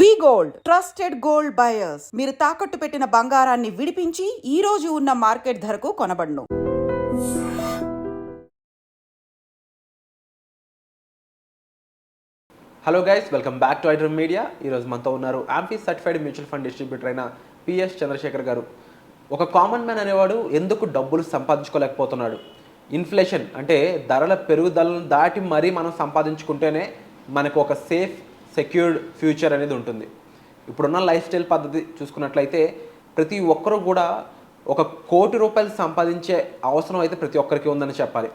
వి gold trusted gold buyers. మీరు తాకట్టు పెట్టిన బంగారాన్ని విడిపించి ఈ రోజు ఉన్న మార్కెట్ ధరకు కొనబడును. Hello guys, welcome back to iDream media. ఈరోజు మనతో ఉన్నారు AMFI certified mutual fund distributor అయిన పిఎస్ చంద్రశేఖర్ గారు. ఒక కామన్ మ్యాన్ అనేవాడు ఎందుకు డబ్బులు సంపాదించుకోలేకపోతున్నాడు? ఇన్ఫ్లేషన్ అంటే ధరల పెరుగుదలను దాటి మరీ మనం సంపాదించుకుంటేనే మనకు ఒక సేఫ్ సెక్యూర్డ్ ఫ్యూచర్ అనేది ఉంటుంది. ఇప్పుడున్న లైఫ్ స్టైల్ పద్ధతి చూసుకున్నట్లయితే ప్రతి ఒక్కరూ కూడా ₹1 కోటి సంపాదించే అవసరం అయితే ప్రతి ఒక్కరికి ఉందని చెప్పాలి.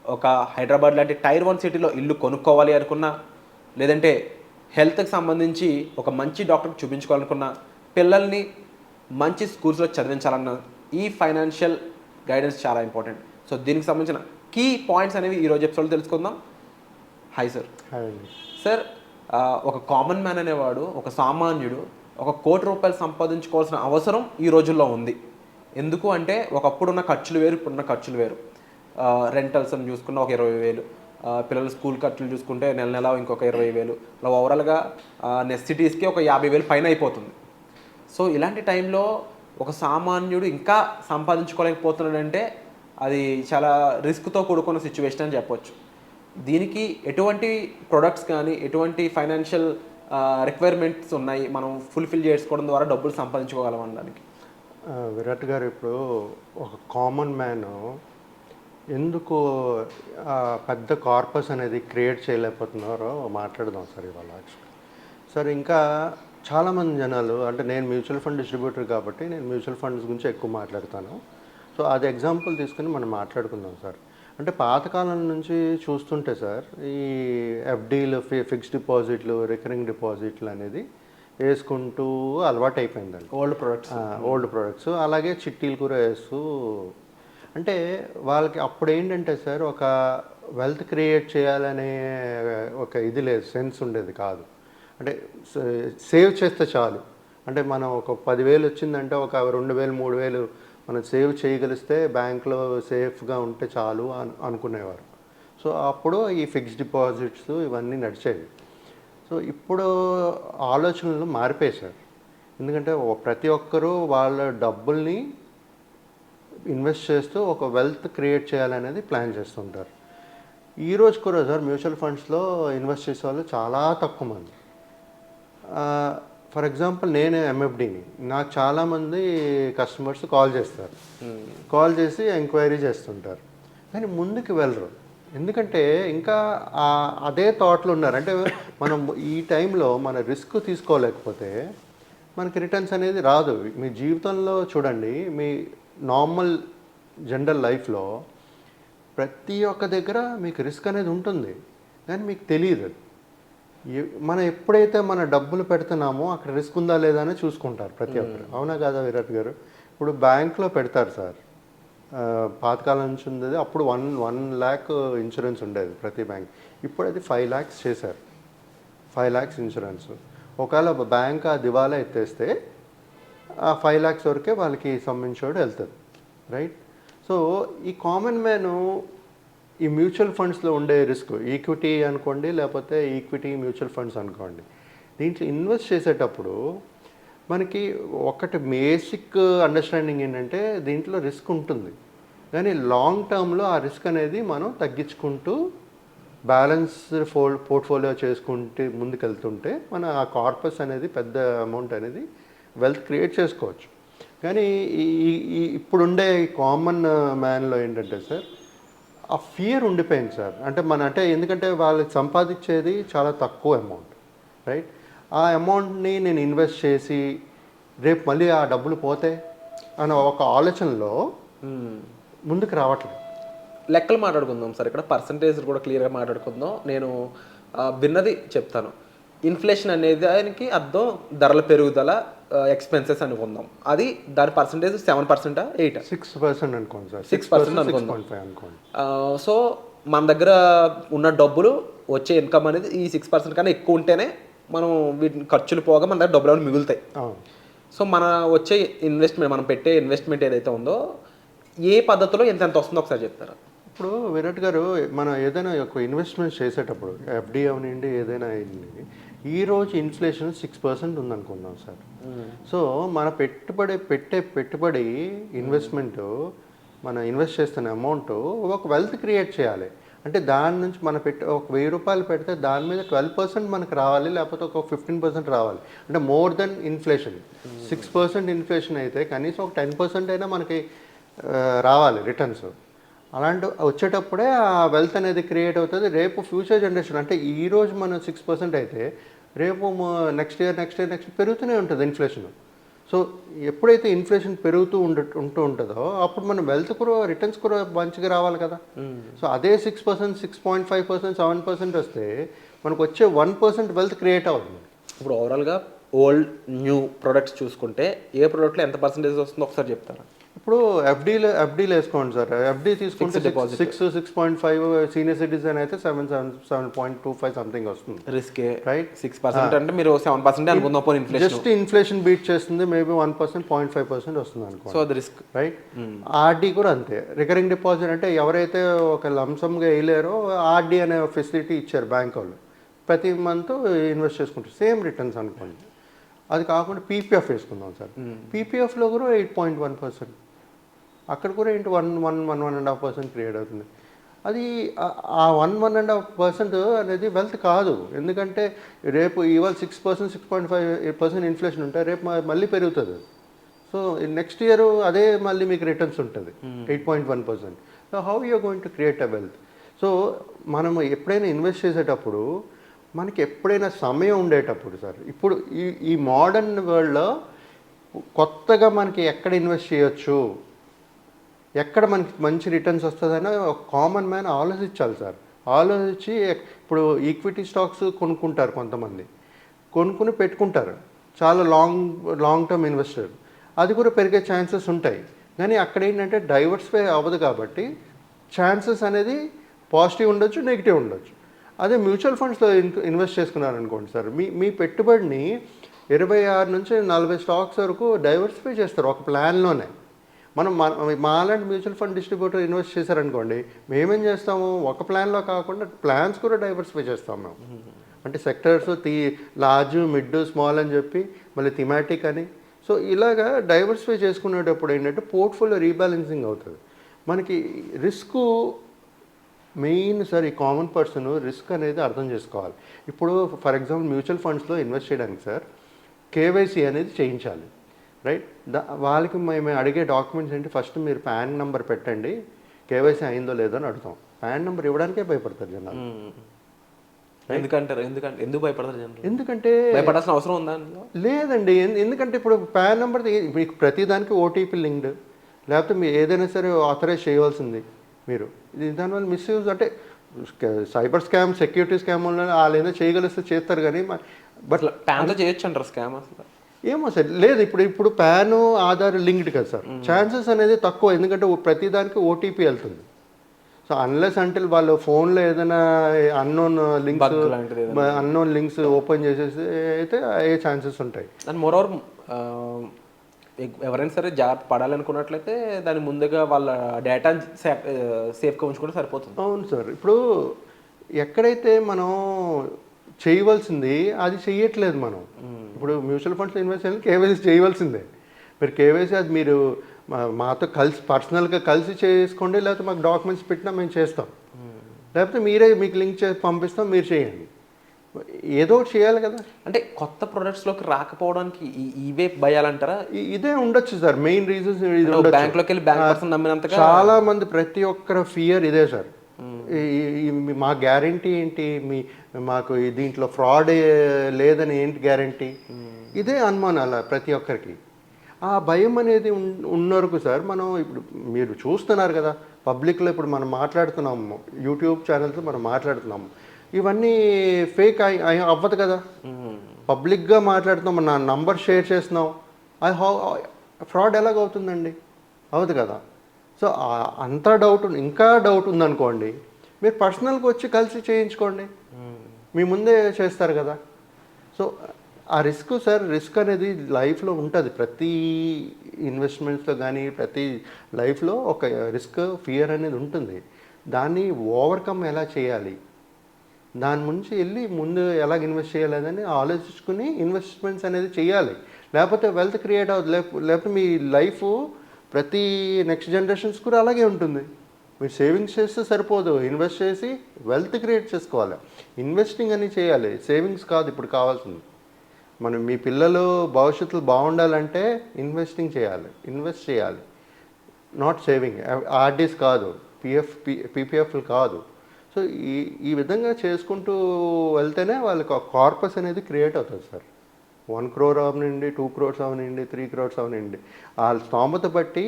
ఒక హైదరాబాద్ లాంటి టైర్ 1 సిటీలో ఇల్లు కొనుక్కోవాలి అనుకున్నా, లేదంటే హెల్త్కి సంబంధించి ఒక మంచి డాక్టర్కి చూపించుకోవాలనుకున్నా, పిల్లల్ని మంచి స్కూల్స్లో చదివించాలన్నా ఈ ఫైనాన్షియల్ గైడెన్స్ చాలా ఇంపార్టెంట్. సో దీనికి సంబంధించిన కీ పాయింట్స్ అనేవి ఈరోజు ఎపిసోడ్లో తెలుసుకుందాం. Hi sir. సార్, ఒక కామన్ మ్యాన్ అనేవాడు, ఒక సామాన్యుడు ₹1 కోటి సంపాదించుకోవాల్సిన అవసరం ఈ రోజుల్లో ఉంది. ఎందుకు అంటే ఒకప్పుడున్న ఖర్చులు వేరు, ఇప్పుడున్న ఖర్చులు వేరు. రెంటల్స్ అని చూసుకున్న ఒక 20,000, పిల్లల స్కూల్ ఖర్చులు చూసుకుంటే నెల నెల ఇంకొక 20,000, అలా ఓవరాల్గా నెసిటీస్కి ఒక 50,000 పైన అయిపోతుంది. సో ఇలాంటి టైంలో ఒక సామాన్యుడు ఇంకా సంపాదించుకోలేకపోతున్నాడంటే అది చాలా రిస్క్తో కూడుకున్న సిచ్యువేషన్ అని చెప్పొచ్చు. దీనికి ఎటువంటి ప్రొడక్ట్స్ కానీ ఎటువంటి ఫైనాన్షియల్ రిక్వైర్మెంట్స్ ఉన్నాయి మనం ఫుల్ఫిల్ చేసుకోవడం ద్వారా డబ్బులు సంపాదించుకోగలం అనడానికి? విరాట్ గారు, ఇప్పుడు ఒక కామన్ మ్యాన్ ఎందుకు పెద్ద కార్పస్ అనేది క్రియేట్ చేయలేకపోతున్నారో మాట్లాడదాం సార్ ఇవాళ. సార్, ఇంకా చాలామంది జనాలు, అంటే నేను మ్యూచువల్ ఫండ్ డిస్ట్రిబ్యూటర్ కాబట్టి నేను మ్యూచువల్ ఫండ్స్ గురించి ఎక్కువ మాట్లాడతాను. సో అది ఎగ్జాంపుల్ తీసుకుని మనం మాట్లాడుకుందాం సార్. అంటే పాతకాలం నుంచి చూస్తుంటే సార్, ఈ ఎఫ్డీలు, ఫిక్స్డ్ డిపాజిట్లు, రికరింగ్ డిపాజిట్లు అనేది వేసుకుంటూ అలవాటు అయిపోయిందండి. ఓల్డ్ ప్రొడక్ట్స్ అలాగే చిట్టీలు కూడా వేస్తూ, అంటే వాళ్ళకి అప్పుడు ఏంటంటే సార్, ఒక వెల్త్ క్రియేట్ చేయాలనే ఒక ఇది లేదు, సెన్స్ ఉండేది కాదు. అంటే సేవ్ చేస్తే చాలు, అంటే మనం ఒక 10,000 వచ్చిందంటే ఒక 2,000, 3,000 మనం సేవ్ చేయగలిస్తే బ్యాంక్లో సేఫ్గా ఉంటే చాలు అనుకునేవారు. సో అప్పుడు ఈ ఫిక్స్డ్ డిపాజిట్స్ ఇవన్నీ నడిచేవి. సో ఇప్పుడు ఆలోచనలు మారిపోయాయి సార్. ఎందుకంటే ప్రతి ఒక్కరూ వాళ్ళ డబ్బుల్ని ఇన్వెస్ట్ చేస్తూ ఒక వెల్త్ క్రియేట్ చేయాలనేది ప్లాన్ చేస్తుంటారు. ఈరోజు కూడా సార్ మ్యూచువల్ ఫండ్స్లో ఇన్వెస్ట్ చేసే వాళ్ళు చాలా తక్కువ మంది. ఫర్ ఎగ్జాంపుల్, నేను ఎంఎఫ్డీని, నాకు చాలామంది కస్టమర్స్ కాల్ చేస్తారు, కాల్ చేసి ఎంక్వైరీ చేస్తుంటారు, కానీ ముందుకు వెళ్ళరు. ఎందుకంటే ఇంకా అదే థాట్లో ఉన్నారు. అంటే మనం ఈ టైంలో మన రిస్క్ తీసుకోలేకపోతే మనకి రిటర్న్స్ అనేది రాదు. మీ జీవితంలో చూడండి, మీ నార్మల్ జనరల్ లైఫ్లో ప్రతి ఒక్క దగ్గర మీకు రిస్క్ అనేది ఉంటుంది, కానీ మీకు తెలియదు. మనం ఎప్పుడైతే మన డబ్బులు పెడుతున్నామో అక్కడ రిస్క్ ఉందా లేదా అని చూసుకుంటారు ప్రతి ఒక్కరు. అవునా కాదా విరాట్ గారు? ఇప్పుడు బ్యాంక్లో పెడతారు సార్, పాతకాలం నుంచి ఉండేది. అప్పుడు 1 lakh ఇన్సూరెన్స్ ఉండేది ప్రతి బ్యాంక్. ఇప్పుడు అది 5 lakhs చేశారు. 5 lakhs ఇన్సూరెన్స్. ఒకవేళ బ్యాంక్ ఆ దివాలా ఎత్తేస్తే ఆ 5 lakhs వరకే వాళ్ళకి సంబంధించోడు వెళ్తుంది, రైట్? సో ఈ కామన్ మ్యాను ఈ మ్యూచువల్ ఫండ్స్లో ఉండే రిస్క్, ఈక్విటీ అనుకోండి, లేకపోతే ఈక్విటీ మ్యూచువల్ ఫండ్స్ అనుకోండి, దీంట్లో ఇన్వెస్ట్ చేసేటప్పుడు మనకి ఒకటి బేసిక్ అండర్స్టాండింగ్ ఏంటంటే దీంట్లో రిస్క్ ఉంటుంది, కానీ లాంగ్ టర్మ్లో ఆ రిస్క్ అనేది మనం తగ్గించుకుంటూ బ్యాలెన్స్ పోర్ట్ఫోలియో చేసుకుంటే ముందుకెళ్తుంటే మన ఆ కార్పస్ అనేది పెద్ద అమౌంట్ అనేది వెల్త్ క్రియేట్ చేసుకోవచ్చు. కానీ ఇప్పుడుండే కామన్ మ్యాన్లో ఏంటంటే సార్, ఆ ఫియర్ ఉండిపోయింది సార్. అంటే ఎందుకంటే వాళ్ళకి సంపాదించేది చాలా తక్కువ అమౌంట్, రైట్? ఆ అమౌంట్ని నేను ఇన్వెస్ట్ చేసి రేపు మళ్ళీ ఆ డబ్బులు పోతే అన్న ఒక ఆలోచనలో ముందుకు రావట్లేదు. లెక్కలు మాట్లాడుకుందాం సార్. ఇక్కడ పర్సంటేజ్ కూడా క్లియర్గా మాట్లాడుకుందాం. నేను విన్నది చెప్తాను. ఇన్ఫ్లేషన్ అనేది దానికి అర్థం ధరల పెరుగుదల, ఎక్స్పెన్సెస్ అనుకుందాం. అది దాని పర్సంటేజ్ 7%, 8%, 6% అనుకోండి సార్. 6% అనుకుందాం. సో మన దగ్గర ఉన్న డబ్బులు వచ్చే ఇన్కమ్ అనేది ఈ 6% కన్నా ఎక్కువ ఉంటేనే మనం వీటిని ఖర్చులు పోగా మన దగ్గర డబ్బులు ఏమైనా మిగులుతాయి. సో మన వచ్చే ఇన్వెస్ట్మెంట్, మనం పెట్టే ఇన్వెస్ట్మెంట్ ఏదైతే ఉందో ఏ పద్ధతిలో ఎంత వస్తుందో ఒకసారి చెప్తారా? ఇప్పుడు విరాట్ గారు, మనం ఏదైనా ఒక ఇన్వెస్ట్మెంట్ చేసేటప్పుడు ఎఫ్డీ అవనండి, ఏదైనా అయింది, ఈరోజు ఇన్ఫ్లేషన్ 6% ఉందనుకుందాం సార్. సో మన పెట్టుబడి ఇన్వెస్ట్మెంట్, మనం ఇన్వెస్ట్ చేస్తున్న అమౌంట్ ఒక వెల్త్ క్రియేట్ చేయాలి. అంటే దాని నుంచి మనం ఒక 1000 రూపాయలు పెడితే దాని మీద 12% మనకు రావాలి, లేకపోతే ఒక 15% రావాలి. అంటే మోర్ దెన్ ఇన్ఫ్లేషన్. 6% ఇన్ఫ్లేషన్ అయితే కనీసం ఒక 10% అయినా మనకి రావాలి రిటర్న్స్. అలాంటి వచ్చేటప్పుడే ఆ వెల్త్ అనేది క్రియేట్ అవుతుంది. రేపు ఫ్యూచర్ జనరేషన్, అంటే ఈరోజు మనం 6% అయితే రేపు నెక్స్ట్ ఇయర్ పెరుగుతూనే ఉంటుంది ఇన్ఫ్లేషన్. సో ఎప్పుడైతే ఇన్ఫ్లేషన్ ఉంటూ ఉంటుందో అప్పుడు మనం వెల్త్ కూడా రిటర్న్స్ కూడా మంచిగా రావాలి కదా. సో అదే 6%, 6.5%, 7% వస్తే మనకు వచ్చే 1% వెల్త్ క్రియేట్ అవుతుంది. ఇప్పుడు ఓవరాల్గా ఓల్డ్ న్యూ ప్రొడక్ట్స్ చూసుకుంటే ఏ ప్రోడక్ట్లో ఎంత పర్సెంటేజ్ వస్తుందో ఒకసారి చెప్తారా? ఇప్పుడు ఎఫ్డీలు వేసుకోండి సార్. ఎఫ్డీ తీసుకుంటే 6.5, సీనియర్ సిటిజన్ అయితే 7.25 సంథింగ్ వస్తుంది. Risk right. 6% అంటే మీరు 7% అనుకుందాం. జస్ట్ ఇన్ఫ్లేషన్ బీట్ చేస్తుంది, మేబీ 1%, 0.5% వస్తుంది అనుకో. సో అది రిస్క్. రైట్. ఆర్డీ కూడా అంతే. రికరింగ్ డిపాజిట్ అంటే ఎవరైతే ఒక లంసమ్గా వేయలేరో ఆర్డీ అనే ఫెసిలిటీ ఇచ్చారు బ్యాంక్ వాళ్ళు. ప్రతి మంత్ ఇన్వెస్ట్ చేసుకుంటారు, సేమ్ రిటర్న్స్ అనుకోండి. అది కాకుండా పీపీఎఫ్ వేసుకుందాం సార్. పీపీఎఫ్లో కూడా 8.1%, అక్కడ కూడా 1.5% క్రియేట్ అవుతుంది. అది ఆ 1.5% అనేది వెల్త్ కాదు. ఎందుకంటే రేపు ఇవాళ 6%, 6.5% ఇన్ఫ్లేషన్ ఉంటే రేపు మళ్ళీ పెరుగుతుంది. సో నెక్స్ట్ ఇయర్ అదే మళ్ళీ మీకు రిటర్న్స్ ఉంటుంది 8.1%. So how you are going to create a wealth? సో మనము ఎప్పుడైనా ఇన్వెస్ట్ చేసేటప్పుడు మనకి ఎప్పుడైనా సమయం ఉండేటప్పుడు సార్, ఇప్పుడు ఈ మోడర్న్ వరల్డ్లో కొత్తగా మనకి ఎక్కడ ఇన్వెస్ట్ చేయొచ్చు, ఎక్కడ మనకి మంచి రిటర్న్స్ వస్తుందని ఒక కామన్ మ్యాన్ ఆలోచించాలి సార్. ఆలోచించి ఇప్పుడు ఈక్విటీ స్టాక్స్ కొనుక్కుంటారు కొంతమంది, కొనుక్కుని పెట్టుకుంటారు, చాలా లాంగ్ టర్మ్ ఇన్వెస్టర్. అది కూడా పెరిగే ఛాన్సెస్ ఉంటాయి. కానీ అక్కడ ఏంటంటే డైవర్సిఫై అవ్వదు కాబట్టి ఛాన్సెస్ అనేది పాజిటివ్ ఉండొచ్చు, నెగిటివ్ ఉండొచ్చు. అదే మ్యూచువల్ ఫండ్స్లో ఇన్వెస్ట్ చేసుకున్నారనుకోండి సార్, మీ పెట్టుబడిని 26 నుంచి 40 స్టాక్స్ వరకు డైవర్సిఫై చేస్తారు ఒక ప్లాన్లోనే. మా అలాంటి మ్యూచువల్ ఫండ్ డిస్ట్రిబ్యూటర్ ఇన్వెస్ట్ చేశారనుకోండి, మేమేం చేస్తాము, ఒక ప్లాన్లో కాకుండా ప్లాన్స్ కూడా డైవర్సిఫై చేస్తాం మేము. అంటే సెక్టర్స్ లార్జ్, మిడ్, స్మాల్ అని చెప్పి, మళ్ళీ థిమాటిక్ అని. సో ఇలాగా డైవర్సిఫై చేసుకునేటప్పుడు ఏంటంటే పోర్ట్ఫోలియో రీబ్యాలెన్సింగ్ అవుతుంది. మనకి రిస్క్ మెయిన్ సార్. ఈ కామన్ పర్సన్ రిస్క్ అనేది అర్థం చేసుకోవాలి. ఇప్పుడు ఫర్ ఎగ్జాంపుల్ మ్యూచువల్ ఫండ్స్లో ఇన్వెస్ట్ చేయడానికి సార్ కేవైసీ అనేది చేయించాలి. రైట్. వాళ్ళకి మేము అడిగే డాక్యుమెంట్స్ ఏంటి, ఫస్ట్ మీరు పాన్ నెంబర్ పెట్టండి, కేవైసీ అయిందో లేదో అని అడుగుతాం. పాన్ నెంబర్ ఇవ్వడానికే భయపడతారు జనాలు. ఎందుకు భయపడతారు జనాలు? ఎందుకంటే భయపడాల్సిన అవసరం ఉందా? లేదండి. ఎందుకంటే ఇప్పుడు పాన్ నెంబర్ మీకు ప్రతిదానికి ఓటీపీ లింక్డ్, లేకపోతే మీరు ఏదైనా సరే ఆథరైజ్ చేయవలసింది మీరు. దానివల్ల మిస్యూజ్ అంటే సైబర్ స్కామ్, సెక్యూరిటీ స్కామ్ వల్ల వాళ్ళు ఏదో చేయగలిస్తే చేస్తారు. కానీ బట్ ప్యాన్తో చేయొచ్చు అంటారు స్కామ్ అసలు? ఏమో సార్, లేదు. ఇప్పుడు పాన్, ఆధార్ లింక్డ్ కదా సార్, ఛాన్సెస్ అనేది తక్కువ. ఎందుకంటే ప్రతిదానికి ఓటీపీ వెళ్తుంది. సో అన్లెస్ అంటే వాళ్ళు ఫోన్లో ఏదైనా అన్నోన్ లింక్స్ ఓపెన్ చేసేసి అయితే అయ్యే ఛాన్సెస్ ఉంటాయి. అండ్ మోర్ ఓవర్ ఎవరైనా సరే జాగ్రత్త పడాలనుకున్నట్లయితే దాని ముందుగా వాళ్ళ డేటా సేఫ్గా ఉంచుకుంటే సరిపోతుంది. అవును సార్. ఇప్పుడు ఎక్కడైతే మనం చేయవలసింది అది చెయ్యట్లేదు మనం. ఇప్పుడు మ్యూచువల్ ఫండ్స్లో ఇన్వెస్ట్ చేయాలి, కేవైసీ చేయవలసిందే. మీరు కేవైసీ అది మీరు మాతో కలిసి పర్సనల్గా కలిసి చేసుకోండి, లేకపోతే మాకు డాక్యుమెంట్స్ పెట్టినా మేము చేస్తాం, లేకపోతే మీరే మీకు లింక్ చేసి పంపిస్తాం, మీరు చేయండి. ఏదో ఒకటి చేయాలి కదా. అంటే కొత్త ప్రొడక్ట్స్లోకి రాకపోవడానికి ఇవే భయాలంటారా? ఇదే ఉండొచ్చు సార్ మెయిన్ రీజన్స్. బ్యాంక్లోకి వెళ్ళి బ్యాంక్ పర్సన్ నమ్మినంతగా చాలా మంది ప్రతి ఒక్కరి ఫియర్ ఇదే సార్. మా గ్యారంటీ ఏంటి, మాకు దీంట్లో ఫ్రాడ్ లేదని ఏంటి గ్యారంటీ, ఇదే అనుమానాలు ప్రతి ఒక్కరికి. ఆ భయం అనేది ఉన్నరకు సార్ మనం ఇప్పుడు మీరు చూస్తున్నారు కదా పబ్లిక్లో, ఇప్పుడు మనం మాట్లాడుతున్నాము, యూట్యూబ్ ఛానల్స్ మనం మాట్లాడుతున్నాము, ఇవన్నీ ఫేక్ అవ్వదు కదా. పబ్లిక్గా మాట్లాడుతున్నాం, నా నంబర్ షేర్ చేస్తున్నాం, ఫ్రాడ్ ఎలాగవుతుందండి? అవ్వదు కదా. సో అంత ఇంకా డౌట్ ఉందనుకోండి, మీరు పర్సనల్గా వచ్చి కలిసి చేయించుకోండి, మీ ముందే చేస్తారు కదా. సో ఆ రిస్క్ సార్, రిస్క్ అనేది లైఫ్లో ఉంటుంది. ప్రతి ఇన్వెస్ట్మెంట్స్లో కానీ ప్రతి లైఫ్లో ఒక రిస్క్, ఫియర్ అనేది ఉంటుంది. దాన్ని ఓవర్కమ్ ఎలా చేయాలి, దాని నుంచి వెళ్ళి ముందు ఎలాగ ఇన్వెస్ట్ చేయాలని ఆలోచించుకుని ఇన్వెస్ట్మెంట్స్ అనేది చేయాలి. లేకపోతే వెల్త్ క్రియేట్ అవుతుంది. లేకపోతే మీ లైఫ్ ప్రతి నెక్స్ట్ జనరేషన్స్ కూడా అలాగే ఉంటుంది. మీరు సేవింగ్స్ చేస్తే సరిపోదు, ఇన్వెస్ట్ చేసి వెల్త్ క్రియేట్ చేసుకోవాలి. ఇన్వెస్టింగ్ అని చేయాలి, సేవింగ్స్ కాదు ఇప్పుడు కావాల్సింది. మనం మీ పిల్లలు భవిష్యత్తులో బాగుండాలంటే ఇన్వెస్ట్ చేయాలి, నాట్ సేవింగ్. ఆర్డీస్ కాదు, పీపీఎఫ్లు కాదు. సో ఈ విధంగా చేసుకుంటూ వెళ్తేనే వాళ్ళకి కార్పస్ అనేది క్రియేట్ అవుతుంది సార్. 1 crore అవనండి, 2 crores అవనండి, 3 crores అవనండి, వాళ్ళ స్తోమత బట్టి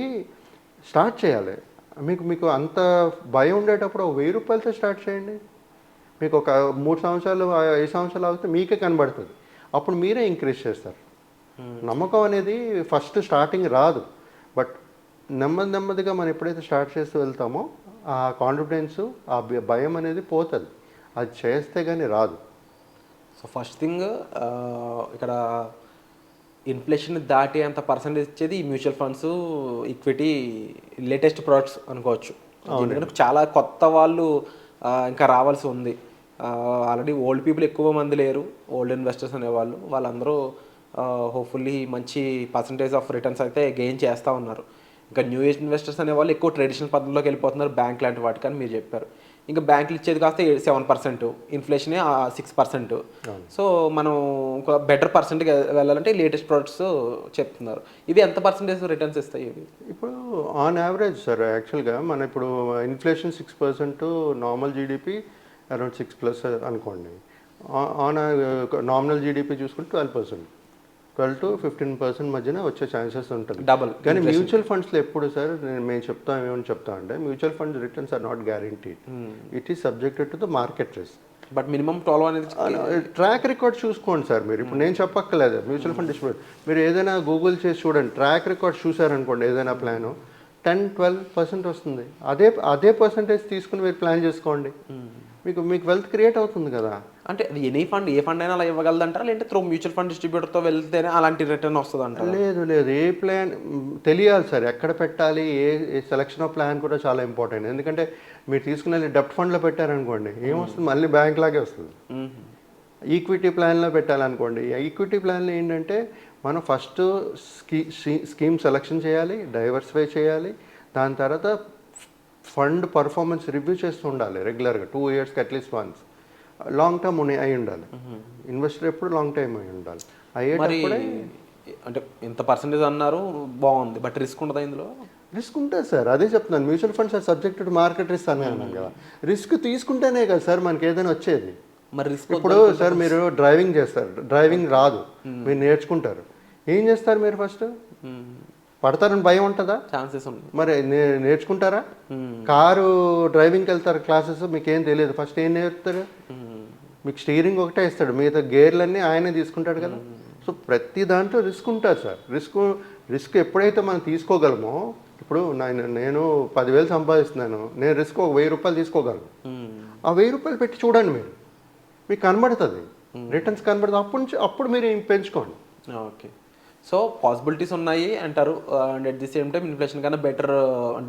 స్టార్ట్ చేయాలి. మీకు అంత భయం ఉండేటప్పుడు 1000 రూపాయలతో స్టార్ట్ చేయండి. మీకు ఒక 3 సంవత్సరాలు 5 సంవత్సరాలు అవుతే మీకే కనబడుతుంది. అప్పుడు మీరే ఇంక్రీజ్ చేస్తారు. నమ్మకం అనేది ఫస్ట్ స్టార్టింగ్ రాదు, బట్ నెమ్మదిగా మనం ఎప్పుడైతే స్టార్ట్ చేస్తూ వెళ్తామో ఆ కాన్ఫిడెన్స్, ఆ భయం అనేది పోతుంది. అది చేస్తే కానీ రాదు. సో ఫస్ట్ థింగ్ ఇక్కడ ఇన్ఫ్లేషన్ దాటి అంత పర్సెంటేజ్ ఇచ్చేది ఈ mutual funds, equity, latest products అనుకోవచ్చు. ఎందుకంటే చాలా కొత్త వాళ్ళు ఇంకా రావాల్సి ఉంది. ఆల్రెడీ ఓల్డ్ పీపుల్ ఎక్కువ మంది లేరు, ఓల్డ్ ఇన్వెస్టర్స్ అనేవాళ్ళు. వాళ్ళందరూ హోప్ఫుల్లీ మంచి పర్సంటేజ్ ఆఫ్ రిటర్న్స్ అయితే గెయిన్ చేస్తూ ఉన్నారు. ఇంకా న్యూ ఏజ్ ఇన్వెస్టర్స్ అనేవాళ్ళు ఎక్కువ ట్రెడిషనల్ పద్ధతిలోకి వెళ్ళిపోతున్నారు, బ్యాంక్ లాంటి వాటికి అని మీరు చెప్పారు. ఇంకా బ్యాంకులు ఇచ్చేది కాస్త 7%, ఇన్ఫ్లేషనే 6%. సో మనం ఒక బెటర్ పర్సెంట్కి వెళ్ళాలంటే లేటెస్ట్ ప్రొడక్ట్స్ చెప్తున్నారు. ఇవి ఎంత పర్సెంటేజ్ రిటర్న్స్ ఇస్తాయి ఇవి? ఇప్పుడు ఆన్ యావరేజ్ సార్, యాక్చువల్గా మన ఇప్పుడు ఇన్ఫ్లేషన్ 6%, నార్మల్ జీడిపి అరౌండ్ 6+ అనుకోండి. ఆన్ నామినల్ జీడిపి చూసుకుంటే 12%, 12 to 15% మధ్యన వచ్చే ఛాన్సెస్ ఉంటుంది. డబుల్. కానీ మ్యూచువల్ ఫండ్స్లో ఎప్పుడు సార్ మేము ఏమని చెప్తాం అంటే mutual funds returns are not guaranteed. It is subjected to the market risk. But minimum 12 అనేది ట్రాక్ రికార్డ్ చూసుకోండి సార్. మీరు ఇప్పుడు నేను చెప్పక్కర్లేదు, మ్యూచువల్ ఫండ్ డిస్ట్రిబ్యూటర్ మీరు ఏదైనా గూగుల్ చేసి చూడండి, ట్రాక్ రికార్డ్ చూసారనుకోండి, ఏదైనా ప్లాను 10-12% వస్తుంది. అదే పర్సంటేజ్ తీసుకుని మీరు ప్లాన్ చేసుకోండి, మీకు వెల్త్ క్రియేట్ అవుతుంది కదా. అంటే అది ఏ ఫండ్ అయినా అలా ఇవ్వగలదంటారా, లేదంటే త్రూ మ్యూచువల్ ఫండ్ డిస్ట్రిబ్యూటర్తో వెళ్తేనే అలాంటి రిటర్న్ వస్తుంది అంటారా? లేదు, ఏ ప్లాన్ తెలియాలి సార్, ఎక్కడ పెట్టాలి, ఏ సెలక్షన్ ఆఫ్ ప్లాన్ కూడా చాలా ఇంపార్టెంట్. ఎందుకంటే మీరు తీసుకునే డెప్ట్ ఫండ్లో పెట్టారనుకోండి, ఏమొస్తుంది, మళ్ళీ బ్యాంక్ లాగే వస్తుంది. ఈక్విటీ ప్లాన్లో పెట్టాలనుకోండి, ఈక్విటీ ప్లాన్లో ఏంటంటే మనం ఫస్ట్ స్కీమ్ సెలక్షన్ చేయాలి, డైవర్సిఫై చేయాలి, దాని తర్వాత ఫండ్ పర్ఫార్మెన్స్ రివ్యూ చేస్తూ ఉండాలి రెగ్యులర్గా, 2 yearsకి అట్లీస్ట్ వన్స్. లాంగ్ టర్మ్ అయి ఉండాలి, ఇన్వెస్టర్ ఎప్పుడు లాంగ్ టైమ్ అయి ఉండాలి. అయ్యేటప్పుడే అంటే ఎంత పర్సెంటేజ్ అన్నారు, బాగుంది, బట్ రిస్క్ ఉండదా ఇందులో? రిస్క్ ఉంటుంది సార్, అదే చెప్తున్నాను. Mutual funds are subject to market risk అన్నాను కదా. రిస్క్ తీసుకుంటేనే కదా సార్ మనకి ఏదైనా వచ్చేది. మరి రిస్క్ ఇప్పుడు సార్ మీరు డ్రైవింగ్ చేస్తారు, డ్రైవింగ్ రాదు, మీరు నేర్చుకుంటారు, ఏం చేస్తారు మీరు? ఫస్ట్ పడతారని భయం ఉంటుందా? ఛాన్సెస్ ఉంది. మరి నేర్చుకుంటారా? కారు డ్రైవింగ్కి వెళ్తారు క్లాసెస్, మీకు ఏం తెలియదు, ఫస్ట్ ఏం నేర్పుతారు? మీకు స్టీరింగ్ ఒకటే ఇస్తాడు, మిగతా గేర్లన్నీ ఆయనే తీసుకుంటాడు కదా. సో ప్రతి దాంట్లో రిస్క్ ఉంటుంది సార్. రిస్క్ ఎప్పుడైతే మనం తీసుకోగలమో, ఇప్పుడు నేను 10,000 సంపాదిస్తున్నాను, నేను రిస్క్ ఒక 1000 రూపాయలు తీసుకోగలను. ఆ 1000 రూపాయలు పెట్టి చూడండి, మీకు కనబడుతుంది, రిటర్న్స్ కనబడుతుంది, అప్పుడు మీరు పెంచుకోండి. ఓకే, సో పాసిబిలిటీస్ ఉన్నాయి అంటారు. And at the same time inflation కన్నా బెటర్,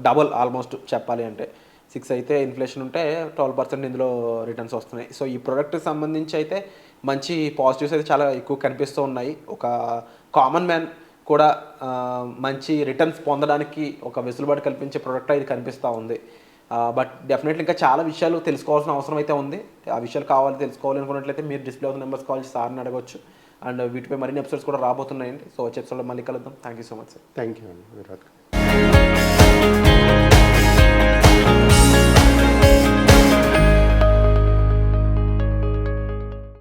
డబల్ ఆల్మోస్ట్ చెప్పాలి అంటే. 6 అయితే ఇన్ఫ్లేషన్ ఉంటే 12% ఇందులో రిటర్న్స్ వస్తున్నాయి. సో ఈ ప్రోడక్ట్కి సంబంధించి అయితే మంచి పాజిటివ్స్ అయితే చాలా ఎక్కువ కనిపిస్తూ ఉన్నాయి. ఒక కామన్ మ్యాన్ కూడా మంచి రిటర్న్స్ పొందడానికి ఒక వెసులుబాటు కల్పించే ప్రోడక్ట్ ఇది కనిపిస్తూ ఉంది. బట్ డెఫినెట్లీ ఇంకా చాలా విషయాలు తెలుసుకోవాల్సిన అవసరం అయితే ఉంది. ఆ విషయాలు తెలుసుకోవాలి అనుకున్నట్లయితే మీరు డిస్ప్లే అవుతున్న నెంబర్స్ కాల్ చేసి సార్ని అడగవచ్చు. అండ్ వీటిపై మరిన్ని ఎపిసోడ్స్ కూడా రాబోతున్నాయండి. సో వచ్చే ఎపిసోడ్లో మళ్ళీ కలుద్దాం. Thank you so much sir. Thank you అండి విరాట్.